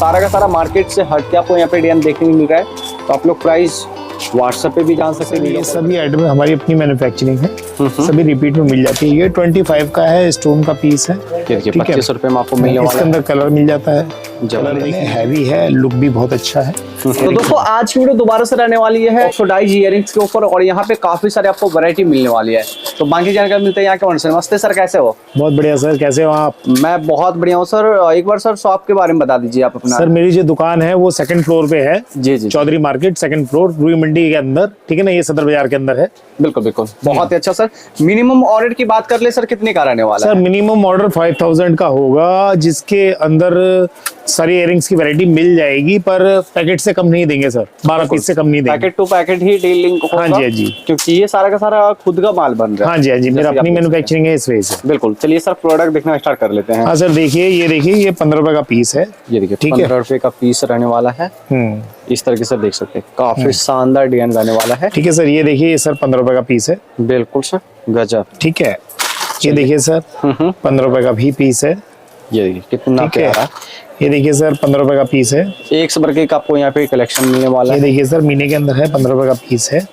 सारा का सारा मार्केट से हट के आपको यहाँ पे डिजाइन देखने को मिल रहा है। तो आप लोग प्राइस व्हाट्सएप पे भी जान सकते हैं। ये सभी आइटम हमारी अपनी मैन्युफैक्चरिंग है, सभी रिपीट में मिल जाती है। ये 25 का है, स्टोन का पीस है। देखिए 25 रुपए में आपको मिलने वाला है। इसके अंदर कलर मिल जाता है, कलर हैवी है, लुक भी बहुत अच्छा है। तो दोस्तों आज की वीडियो दोबारा से रहने वाली है ऑक्सीडाइज इयररिंग्स के ऊपर, और यहाँ पे काफी सारे आपको वैरायटी मिलने वाली है। तो बाकी जानकारी मिलते हैं यहाँ के ओनर से। नमस्ते सर, कैसे हो? बहुत बढ़िया सर, कैसे हो आप? मैं बहुत बढ़िया हूँ सर। एक बार सर शॉप के बारे में बता दीजिए आप अपना। सर मेरी जो दुकान है वो 2nd फ्लोर पे है। जी जी, चौधरी मार्केट 2nd फ्लोर, रूई मंडी के अंदर, ठीक है ना, ये सदर बाजार के अंदर है। बिल्कुल बिल्कुल, बहुत ही अच्छा सर। मिनिमम ऑर्डर की बात कर ले सर, कितने का रहने वाला सर है? मिनिमम ऑर्डर 5000 का होगा, जिसके अंदर सारी इयररिंग्स की वैरायटी मिल जाएगी, पर पैकेट से कम नहीं देंगे सर, 12 पीस से कम नहीं देंगे। पैकेट टू पैकेट ही डीलिंग होगा। हाँ जी, हाँ जी, क्योंकि ये सारा का सारा खुद का माल बन रहा है। हाँ जी, हाँ जी, मेरा अपनी मैन्युफैक्चरिंग है इस वजह से। बिल्कुल, चलिए सर प्रोडक्ट देखना स्टार्ट कर लेते हैं। हाँ सर, देखिए ये 15 रुपए का पीस है। ये देखिए ठीक है, 15 रुपए का पीस रहने वाला है। इस तरीके से देख सकते हैं, काफी शानदार डिजाइन रहने वाला है। ठीक है सर, ये देखिए, ये सर 15 रुपए का पीस है। बिल्कुल सर, गजब। ठीक है, ये देखिए सर 15 रुपए का भी पीस है। ये देखिए कितना प्यारा। ये देखिए सर 15 रुपए का पीस है। एक सबर के आपको यहाँ पे कलेक्शन मिलने वाला ये है। देखिए सर मीने के अंदर है, 15 रुपए का पीस है।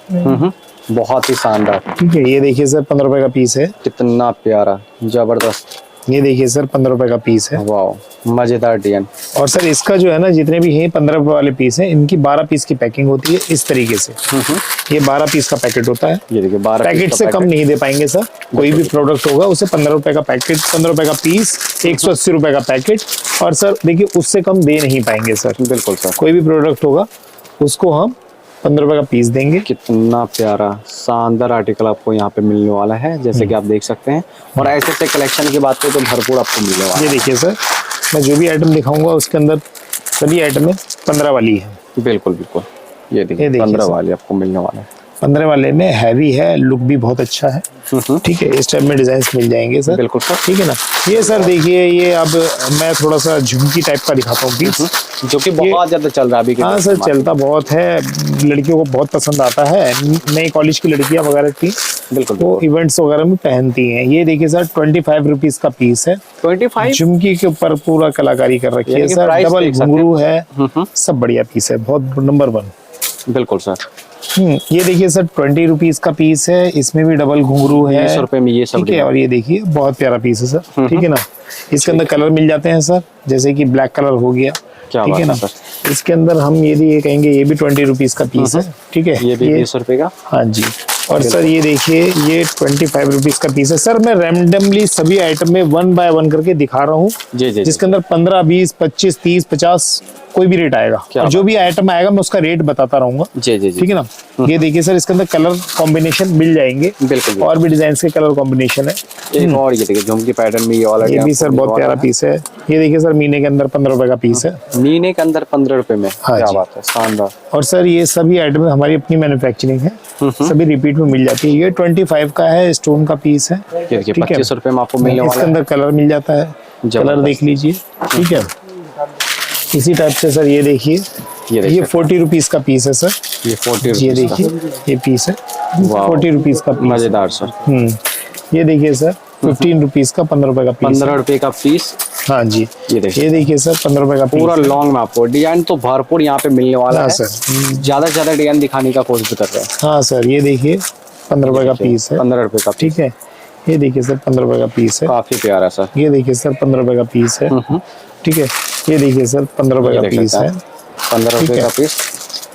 बहुत ही शानदार। ठीक है, ये देखिए सर 15 रुपए का पीस है। कितना प्यारा, जबरदस्त। ये देखिए सर 15 रुपए का पीस है। वाह, मजेदार डिजाइन। और सर इसका जो है ना, जितने भी हैं 15 रुपए वाले पीस हैं, इनकी 12 पीस की पैकिंग होती है इस तरीके से। ये 12 पीस का पैकेट होता है। ये देखिए 12 पैकेट से कम नहीं दे पाएंगे सर। कोई भी प्रोडक्ट होगा उसे 15 रुपए का पैकेट, 15 रुपए का पीस, 180 रुपए का पैकेट, और सर देखिए उससे कम दे नहीं पाएंगे सर। बिल्कुल सर, कोई भी प्रोडक्ट होगा उसको हम 15 रुपए का पीस देंगे। कितना प्यारा शानदार आर्टिकल आपको यहाँ पे मिलने वाला है, जैसे कि आप देख सकते हैं। और ऐसे ऐसे कलेक्शन की बात करें तो भरपूर आपको मिलने वाला है। ये देखिए सर, मैं जो भी आइटम दिखाऊंगा उसके अंदर सभी आइटम 15 वाली है। बिल्कुल बिल्कुल, ये देखिए 15 वाली आपको मिलने वाला है। 15 वाले में हैवी है, लुक भी बहुत अच्छा है। ठीक है, इस टाइप में डिजाइन मिल जाएंगे सर। बिल्कुल सर, ठीक है ना। ये सर देखिए, ये अब मैं थोड़ा सा झुमकी टाइप का दिखाता हूँ पीस, जो कि बहुत ज्यादा चल रहा है अभी। हाँ सर, चलता बहुत है, लड़कियों को बहुत पसंद आता है। नई कॉलेज की लड़कियां वगैरह थी, बिल्कुल वो इवेंट्स वगैरह में पहनती हैं। ये देखिए सर 25 रुपीज का पीस है। 25 झुमकी के ऊपर पूरा कलाकारी कर रखी है सर, डबल घुंघरू है, सब बढ़िया पीस है, बहुत नंबर 1। बिल्कुल सर। ये देखिए सर 20 रुपीज का पीस है, इसमें भी डबल घुंघरू है। 20 रुपए में ये सब। ठीक है, और ये देखिए बहुत प्यारा पीस है सर। ठीक है ना, इसके अंदर कलर मिल जाते हैं सर, जैसे कि ब्लैक कलर हो गया। ठीक है ना, इसके अंदर हम ये कहेंगे, ये भी 20 रुपीज का पीस है। ठीक है, ये भी 20 रुपए का। हाँ जी। और सर ये देखिए, ये 25 रुपीज का पीस है। सर मैं रैंडमली सभी आइटम में 1 बाय 1 करके दिखा रहा हूँ, जिसके अंदर 15, 20, 25, 30, 50 कोई भी रेट आएगा। और जो भी आइटम आएगा मैं उसका रेट बताता रहूंगा। ठीक है ना। ये देखिए सर, इसके अंदर कलर कॉम्बिनेशन मिल जाएंगे। बिल्कुल, और भी डिजाइन के कलर कॉम्बिनेशन है। एक और ये देखिए झुमकी पैटर्न में ये भी सर बहुत प्यारा पीस है। ये देखिए सर मीने के अंदर 15 रुपए का पीस है। मीने के अंदर 15 रुपए में। क्या बात है, शानदार। और सर ये सभी आइटम हमारी अपनी मैन्युफैक्चरिंग है, सभी रिपीट में मिल जाती है। ये 25 का है, स्टोन का पीस है। 25 रुपए में आपको मिलने वाला है। इसके अंदर कलर मिल जाता है, कलर देख लीजिए। ठीक है, इसी टाइप से सर ये देखिए, ये 40 रुपीज का पीस है सर। ये 40, ये देखिए ये पीस है 40 रुपीज का। मजेदार सर। ये देखिए सर 15 रुपीज का, 15 रुपए का पीस। 15 रुपए का पीस। हाँ जी, ये देखिए सर 15 रुपए का पूरा लॉन्ग में आपको डिजाइन तो भरपूर यहाँ पे मिलने वाला है सर। ज्यादा से ज्यादा डिजाइन दिखाने का कोशिश कर रहे हैं। हाँ सर, ये देखिए 15 रुपए का पीस है। 15 रुपए का। ठीक है, ये देखिए सर 15 रुपए का पीस है। काफी प्यारा सर। ये देखिए सर 15 रुपए का पीस है। ठीक है, ये देखिए सर 15 रुपए का पीस है। 15 रुपए का पीस।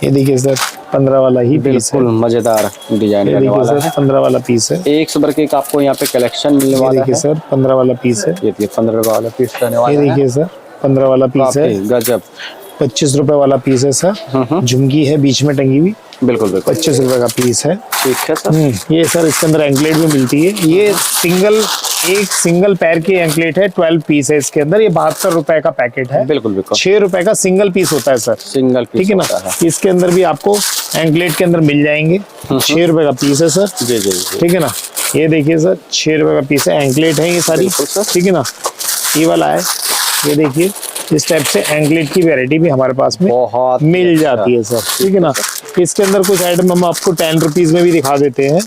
ये देखिए सर 15 वाला ही पीस है। बिल्कुल मजेदार डिजाइन रहने वाला है। 15 वाला पीस है। एक सबर के आपको यहाँ पे कलेक्शन मिलने वाला है। देखिए सर 15 वाला पीस है। ये देखिए 15 वाला पीस रहने वाला है। ये देखिए सर 15 वाला पीस है। गजब। 25 रुपए वाला पीस है सर। झुमकी है बीच में टंगी हुई। बिल्कुल बिल्कुल। 25 रुपए का पीस है। ठीक है सर। ये सर इसके अंदर एंकलेट भी मिलती है। ये एक सिंगल पैर की एंकलेट है, 12 पीस है इसके अंदर। ये 72 रुपए का पैकेट है। बिल्कुल बिल्कुल। 6 रुपए का सिंगल पीस होता है सर। Single piece. ठीक है ना, इसके अंदर भी आपको एंकलेट के अंदर मिल जाएंगे। 6 रुपए का पीस है सर। जी जी। ठीक है ना, ये देखिए सर 6 रुपए का पीस है। एंकलेट है ये सारी। ठीक है ना, ये वाला है। ये देखिए इस टाइप से एंकलेट की वैरायटी भी हमारे पास में बहुत मिल जाती है सर। ठीक है ना, इसके अंदर कुछ आइटम हम आपको 10 रुपीज में भी दिखा देते हैं।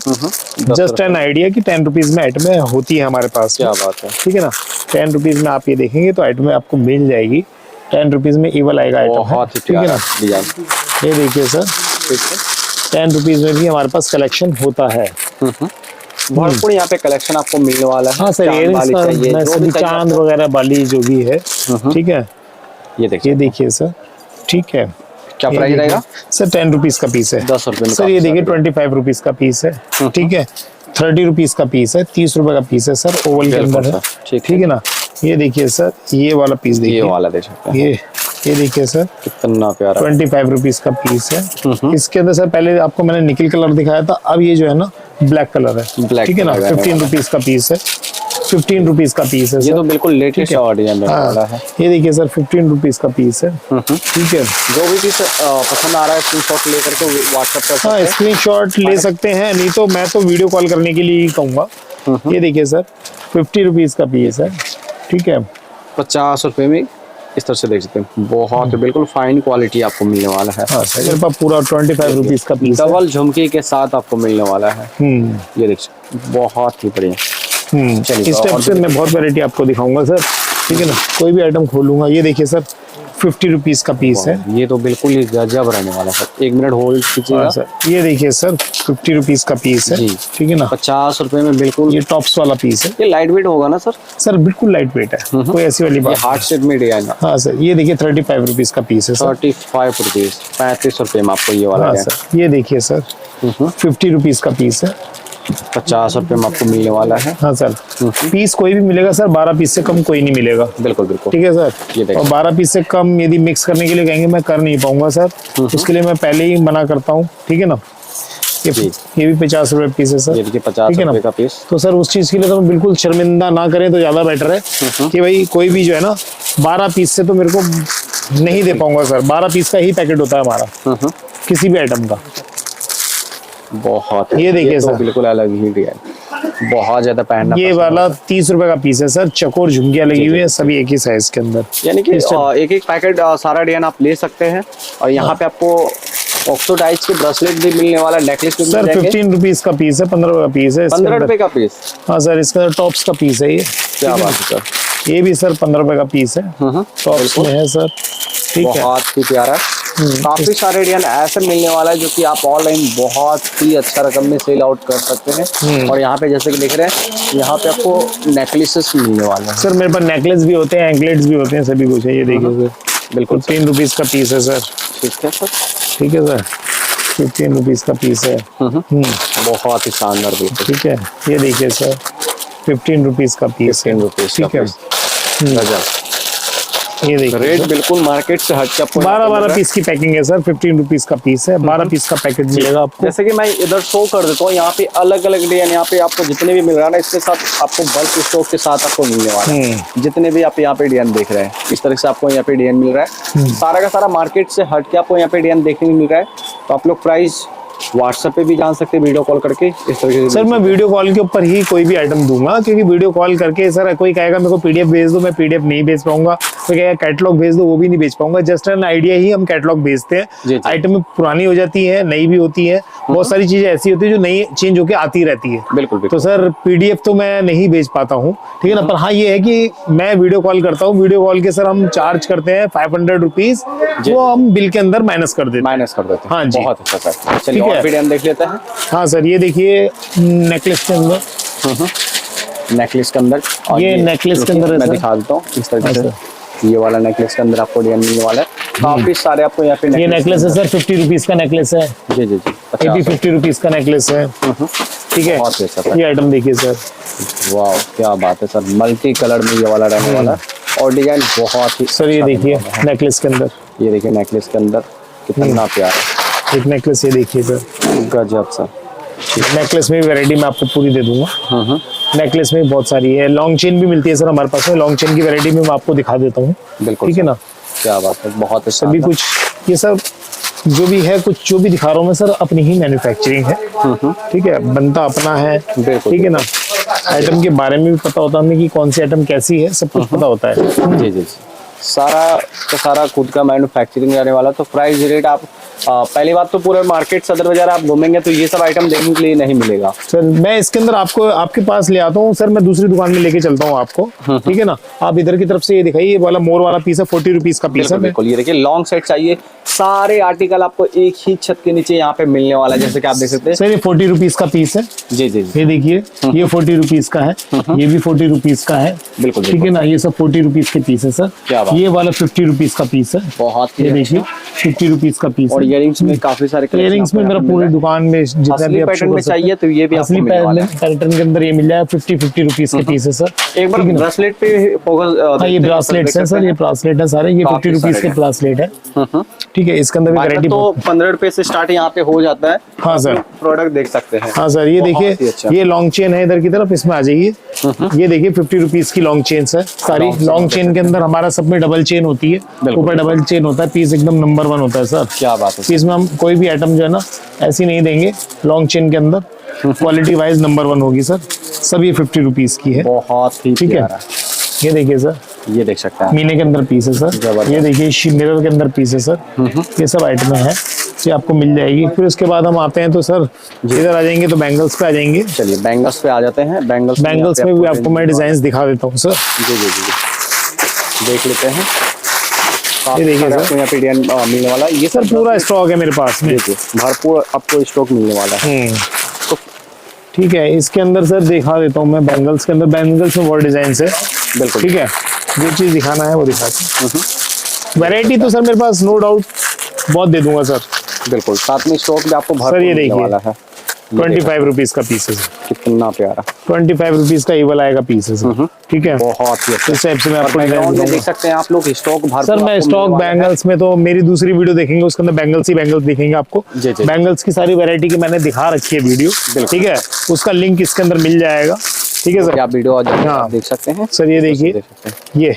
जस्ट एन आइडिया कि 10 रुपीज में आइटमें होती है हमारे पास। क्या बात है। ठीक है ना, 10 रुपीज में आप ये देखेंगे तो आइटमें आपको मिल जाएगी। 10 रुपीज में ये वाला आएगा आइटम, बहुत ही ठीक है प्यारा ना। डिजाइन। ये देखिए सर, ठीक है, 10 रुपीज में भी हमारे पास कलेक्शन होता है। भरपूर यहाँ पे कलेक्शन आपको मिलने वाला है। हाँ सर, चांद इयरिंग्स वाली का चाहिए, मैं जो सभी भी चाहिए चांद आपको। वगैरह वाली जो भी है, ठीक है। ये ये देखिए सर, ठीक है। क्या ये प्राइस देखिए। रहेगा? सर 10 रुपीज का पीस है। 10 रुपए में सर काफी ये देखिए सारे 25 रुपीज का पीस है, ठीक है। 30 रुपीज का पीस है, 30 रुपए का पीस है सर, ओवल के बिल्कुल अंदर है, सर, ठीक ठीक है ना। ये देखिए सर, ये वाला पीस ये देखिए, वाला देख सकते हैं, ये देखिए सर, कितना प्यारा। 25 रुपीज का पीस है। इसके अंदर सर पहले आपको मैंने निकल कलर दिखाया था, अब ये जो है ना ब्लैक कलर है, Black ठीक है ना। कलर है 15 रुपीज का पीस है, 15 रुपीज का पीस है ये सर। तो बिल्कुल लेटेस्ट डिजाइन वाला है। ये देखिए सर 15 रुपीज का पीस है, ठीक है। जो भी पीस पसंद आ रहा है स्क्रीनशॉट लेकर के व्हाट्सएप कर सकते हाँ, हैं। स्क्रीनशॉट ले सकते हैं, नहीं तो मैं तो वीडियो कॉल करने के लिए ही कहूँगा। ये देखिए सर 50 रुपीज का पीस है, ठीक है। 50 रुपए में इस तरह से देख सकते हैं, बहुत बिल्कुल फाइन क्वालिटी आपको मिलने वाला है। हाँ सर, मेरे पास पूरा 25 रुपीज का पीस है। डबल झुमकी के साथ आपको मिलने वाला है। ये देख सकते हैं, बहुत ही बढ़िया। चलिए, इस टाइप से मैं बहुत वैरायटी आपको दिखाऊंगा सर, ठीक है ना। कोई भी आइटम खोलूंगा। ये देखिए सर 50 रुपीज का पीस है। ये तो बिल्कुल ही गजब रहने वाला है। 1 मिनट होल्ड कीजिएगा। हाँ सर, ये देखिए सर 50 रुपीज का पीस है, जी। ठीक है ना। 50 रुपए में बिल्कुल। ये टॉप्स वाला पीस है। ये लाइट वेट होगा ना सर? सर बिल्कुल लाइट वेट है, कोई ऐसी वाली ये बात हार्ट शेप में डिजाइन है। हाँ सर, ये देखिए 35 रुपीज का पीस है सर। 35 रुपीज, 35 रुपए में आपको ये वाला हाँ है। सर, ये देखिए सर 50 रुपीज का पीस है। 50 रुपए में आपको मिलने वाला है। हाँ सर, पीस कोई भी मिलेगा सर, 12 पीस से कम कोई नहीं मिलेगा। बिल्कुल बिल्कुल, ठीक है ये सर। देखिए। और 12 पीस से कम यदि मिक्स करने के लिए कहेंगे मैं कर नहीं पाऊंगा सर, उसके लिए मैं पहले ही मना करता हूँ, ठीक है ना। ये भी 50 रुपए पीस है सर, ये देखिए 50 ठीक है ना? रुपए का पीस। तो सर उस चीज के लिए तो बिल्कुल शर्मिंदा ना करें तो ज्यादा बेटर है कि भाई कोई भी जो है ना 12 पीस से तो मेरे को नहीं दे पाऊंगा सर। 12 पीस का ही पैकेट होता है हमारा किसी भी आइटम का। बहुत ये देखिए तो सर, बिल्कुल अलग ही डिजाइन, बहुत ज्यादा पहनना ये पसंद वाला आता है। 30 रुपए का पीस है सर। चकोर झुमकियां लगी हुई है, सभी एक ही साइज के अंदर। यानी कि एक एक पैकेट सारा डिजाइन आप ले सकते हैं। और यहाँ पे आपको ऑक्सीडाइज के ब्रेसलेट भी मिलने वाला, नेकलेस भी सर मिल जाएंगे। 15 रुपीज का पीस है, 15 रुपए का पीस है। 15 रुपए का पीस। हाँ सर, इसका टॉप्स का पीस है ये। क्या ठीक है बात ना? है सर, ये भी सर 15 रुपए का पीस है, टॉप्स में है सर, ठीक है। बहुत ही प्यारा। काफी सारे डिजाइन ऐसे मिलने वाला है जो कि आप ऑनलाइन बहुत ही अच्छा रकम में सेल आउट कर सकते हैं। और यहाँ पे जैसे कि देख रहे हैं, यहाँ पे आपको नेकलेसेस मिलने वाले हैं। सर मेरे पास नेकलेस भी होते हैं, एंकलेट्स भी होते हैं, सभी कुछ है। ये देखिए सर, बिल्कुल 15 रुपीज का पीस है सर, ठीक है सर, ठीक है सर। 15 रुपीज का पीस है, बहुत ही शानदार बिल्कुल। ठीक है। ये देखिए सर 15 रुपीज का पीस है, 15 रुपीज ठीक है। गजब। ये देखिए रेट बिल्कुल मार्केट से हट के आपको 12 पीस की पैकिंग है सर। 15 रुपीज का पीस है, 12 पीस का पैकेट मिलेगा आपको। जैसे कि मैं इधर शो कर देता हूँ, यहाँ पे अलग अलग डिजाइन, यहाँ पे आपको जितने भी मिल रहा है ना, इसके साथ आपको बल्क स्टॉक के साथ आपको मिलने वाला है। जितने भी आप यहाँ पे डिजाइन देख रहे हैं, इस तरह से आपको यहाँ पे डिजाइन मिल रहा है। सारा का सारा मार्केट से हट के आपको यहाँ पे डिजाइन देखने को मिल रहा है। तो आप लोग प्राइस व्हाट्सएप पे भी जान सकते हैं, वीडियो कॉल करके इस तरीके से। सर मैं वीडियो कॉल के ऊपर ही कोई भी आइटम दूंगा, क्योंकि वीडियो कॉल करके सर कोई कहेगा मेरे को पीडीएफ भेज दो, मैं पीडीएफ नहीं भेज पाऊंगा। कोई कहेगा कैटलॉग भेज दो, वो भी नहीं भेज पाऊंगा। जस्ट एन आइडिया ही हम कैटलॉग भेजते हैं। आइटम पुरानी हो जाती है, नई भी होती है, बहुत सारी चीजें ऐसी होती है जो नई चेंज होके आती रहती है। बिल्कुल तो सर पीडीएफ तो मैं नहीं भेज पाता हूँ, ठीक है ना। पर हाँ ये है कि मैं वीडियो कॉल करता हूँ। वीडियो कॉल के सर हम चार्ज करते हैं 500 रुपीज, वो हम बिल के अंदर माइनस कर देते हैं। हाँ जी, बहुत अच्छा सर। चलिए और डिजाइन देख लेते हैं। हाँ सर, ये देखिए नेकलेस के अंदर, नेकलेस के अंदर, ये नेकलेस के अंदर है मैं सर। दिखा देता हूँ इस तरीके से। ये वाला नेकलेस के अंदर आपको डिजाइन मिलने वाला है। काफी सारे आपको यहाँ पे ये नेकलेस है सर, 50 रुपीज का नेकलेस है। जी जी जी, ये भी 50 रुपीज का नेकलेस है, ठीक है। बहुत अच्छा सर। ये आइटम देखिए सर, वाह क्या बात है सर, मल्टी कलर में ये वाला रहने वाला है। और डिजाइन बहुत ही सर ये देखिए नेकलेस के अंदर, ये देखिए नेकलेस के अंदर कितना प्यारा है। एक नेकलेस ये देखिए सर, गजब सर। नेकलेस में भी वैरायटी मैं आपको पूरी दे दूंगा। नेकलेस में भी बहुत सारी है, लॉन्ग चेन भी मिलती है सर हमारे पास में। लॉन्ग चेन की वैरायटी में मैं आपको दिखा देता हूँ, बिल्कुल, ठीक है ना। क्या बात है, बहुत अच्छा। सभी कुछ ये सब जो भी है, कुछ जो भी दिखा रहा हूँ मैं सर अपनी ही मैन्युफैक्चरिंग है, ठीक है। बनता अपना है, ठीक है ना। आइटम के बारे में भी पता होता है हमें कि कौन सी आइटम कैसी है, सब कुछ पता होता है। जी जी जी, सारा का सारा खुद का मैन्युफैक्चरिंग रहने वाला। तो प्राइस रेट आप पहली बात तो पूरे मार्केट सदर बाजार आप घूमेंगे तो ये सब आइटम देखने के लिए नहीं मिलेगा सर। मैं इसके अंदर आपको आपके पास ले आता हूँ सर, मैं दूसरी दुकान में लेके चलता हूँ आपको, ठीक है ना। आप इधर की तरफ से ये दिखाइए, ये वाला मोर वाला पीस है 40 रुपीज का पीस है। बिल्कुल, ये देखिए लॉन्ग सेट चाहिए, सारे आर्टिकल आपको एक ही छत के नीचे यहाँ पे मिलने वाला है, जैसे कि आप देख सकते हैं सर। ये 40 रुपीज का पीस है। जी जी जी, ये देखिए, ये 40 रुपीज का है, ये भी 40 रुपीज का है। बिल्कुल ठीक है ना, ये सब 40 रुपीज के पीस है सर। क्या बात, ये वाला 50 रुपीज का पीस है। बहुत ये देखिए 50 रुपीज का पीस और है। इयरिंग्स में काफी सारे इयरिंग्स में मेरा पूरी दुकान में जितना भी पैटर्न में चाहिए तो ये भी असली पैटर्न के अंदर ये मिल जाएगा 50 रुपीज के पीस है सर। एक बार ब्रेसलेट पे फोकस, हाँ ये ब्रेसलेट है सर, ये ब्रेसलेट है सारे, ये 50 रुपीज के ब्रेसलेट है। ठीक है, इसके अंदर भी वैरायटी तो 15 रुपए से स्टार्ट यहाँ पे हो जाता है। हाँ सर, प्रोडक्ट देख सकते हैं। हाँ सर, ये देखिए अच्छा। ये लॉन्ग चेन है इधर की तरफ, इसमें आ जाइए। ये देखिए 50 रुपीज की लॉन्ग चेन है सारी। लॉन्ग चेन के अंदर हमारा सब में डबल चेन होती है, ऊपर डबल चेन होता है, पीस एकदम नंबर 1 होता है सर। क्या बात है, पीस में हम कोई भी आइटम जो है ना ऐसी नहीं देंगे, लॉन्ग चेन के अंदर क्वालिटी वाइज नंबर 1 होगी सर। सब ये 50 रुपीज की है, बहुत ही ठीक है। ये देखिए सर, ये देख सकते हैं मीने के अंदर पीस है सर। ये देखिए मिरर के अंदर पीस है सर। ये सब आइटम है, ये आपको मिल जाएगी। फिर उसके बाद हम आते हैं तो सर इधर आ जाएंगे तो बैंगल्स पे आ जाएंगे। चलिए बैंगल्स पे आ जाते हैं। बैंगल्स में भी आपको मैं डिजाइन दिखा देता हूँ सर। जी जी जी, देख लेते हैं। ये देखिए सर, आपको यहाँ पे डिजाइन मिलने वाला है। ये सर पूरा स्टॉक है मेरे पास में, भरपूर आपको स्टॉक मिलने वाला है। तो ठीक है, इसके अंदर सर दिखा देता हूँ मैं बैंगल्स के अंदर। बैंगल्स में बहुत डिजाइन है, बिल्कुल ठीक है। जो चीज दिखाना है वो दिखाते हैं। वैरायटी तो सर मेरे पास नो डाउट बहुत दे दूंगा सर। बिल्कुल, साथ में स्टॉक भी आपको सर ये देखिए वाला है। 25 रुपीज का पीस है सर। कितना प्यारा, 25 रुपीज का ये वाला आएगा पीस है सर। ठीक है, बहुत ही अच्छा। इस टाइप से मैं आपको बैकग्राउंड में देख सकते हैं आप लोग स्टॉक भरपूर। सर मैं स्टॉक बैंगल्स में तो मेरी दूसरी वीडियो देखेंगे, उसके अंदर बैंगल्स ही बैंगल्स दिखेंगे आपको। बैंगल्स की सारी वैरायटी की मैंने दिखा रखी है वीडियो, ठीक है। उसका लिंक इसके अंदर मिल जाएगा, ठीक है सर। आप वीडियो आप देख सकते हैं सर। ये देखिए, ये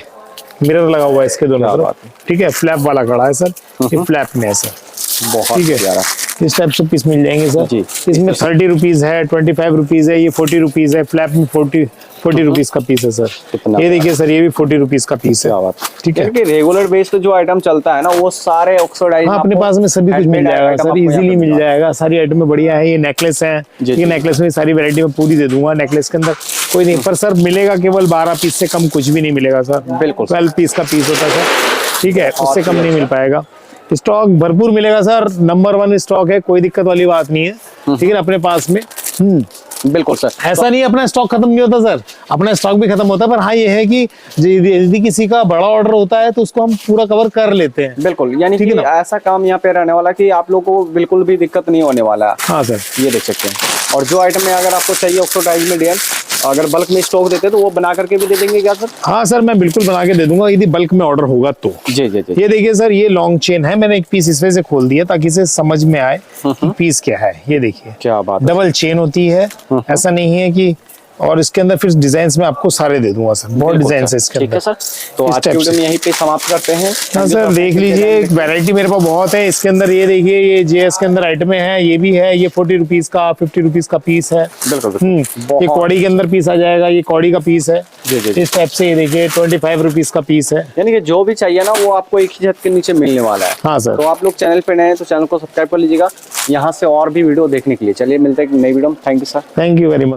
मिरर लगा हुआ है इसके दोनों तरफ, ठीक है। फ्लैप वाला खड़ा है सर, ये फ्लैप में है सर। बहुत प्यारा, इस टाइप से पीस मिल जाएंगे सर। इसमें 30 रुपीज है, 25 रुपीज है, ये 40 रुपीज है। फ्लैप में 40 रुपीज का पीस है सर। ये देखिए सर, ये भी 40 रुपीज का पीस है, ठीक है। रेगुलर बेस पे जो आइटम चलता है ना वो सारे ऑक्सीडाइज अपने पास में सभी कुछ मिल जाएगा सर, इजीली मिल जाएगा। सारी आइटम में बढ़िया है। ये नेकलेस है, ये नेकलेस में सारी वैरायटी में पूरी दे दूंगा। नेकलेस के अंदर कोई नहीं, पर सर मिलेगा केवल 12 पीस से कम कुछ भी नहीं मिलेगा सर। बिल्कुल 12 पीस का पीस होता है सर, ठीक है। उससे कम नहीं मिल पाएगा। स्टॉक भरपूर मिलेगा सर, नंबर 1 स्टॉक है, कोई दिक्कत वाली बात नहीं है, ठीक है। अपने पास में बिल्कुल सर, ऐसा नहीं अपना स्टॉक खत्म नहीं होता सर, अपना स्टॉक भी खत्म होता है। पर हाँ ये है कि यदि किसी का बड़ा ऑर्डर होता है तो उसको हम पूरा कवर कर लेते हैं। बिल्कुल, यानी कि ऐसा काम यहाँ पे रहने वाला कि आप लोगों को बिल्कुल भी दिक्कत नहीं होने वाला है। हाँ सर, ये देख सकते हैं। और जो आइटम में अगर आपको चाहिए ऑक्सीडाइज में डिजाइन, अगर बल्क में स्टॉक देते तो वो बना करके भी दे देंगे क्या सर? हाँ सर, मैं बिल्कुल बना के दे दूंगा यदि बल्क में ऑर्डर होगा तो। जी जी जी। ये देखिए सर, ये लॉन्ग चेन है, मैंने एक पीस इसमें से खोल दिया ताकि इसे समझ में आए कि पीस क्या है। ये देखिए क्या बात, डबल चेन होती है, ऐसा नहीं है कि। और इसके अंदर फिर डिजाइन्स में आपको सारे दे दूंगा सर, बहुत डिजाइन है इसके अंदर। ठीक है सर, तो आज की वीडियो में यहीं पे समाप्त करते हैं। हाँ सर, देख लीजिए वैरायटी मेरे पास बहुत है इसके अंदर। ये देखिए, ये जेएस के अंदर आइटमें हैं, ये भी है। ये 40 रुपीज का 50 रुपीज का पीस है। ये कौड़ी के अंदर पीस आ जाएगा, ये कौड़ी का पीस है इस टाइप से। ये देखिए 25 रुपीज का पीस है। यानी कि जो भी चाहिए ना वो आपको एक ही छत के नीचे मिलने वाला है। हाँ सर, तो आप लोग चैनल पे नए हैं तो चैनल को सब्सक्राइब कर लीजिएगा, यहाँ से और भी वीडियो देखने के लिए। चलिए मिलते हैं एक नई वीडियो में। Thank you sir. Thank you very much.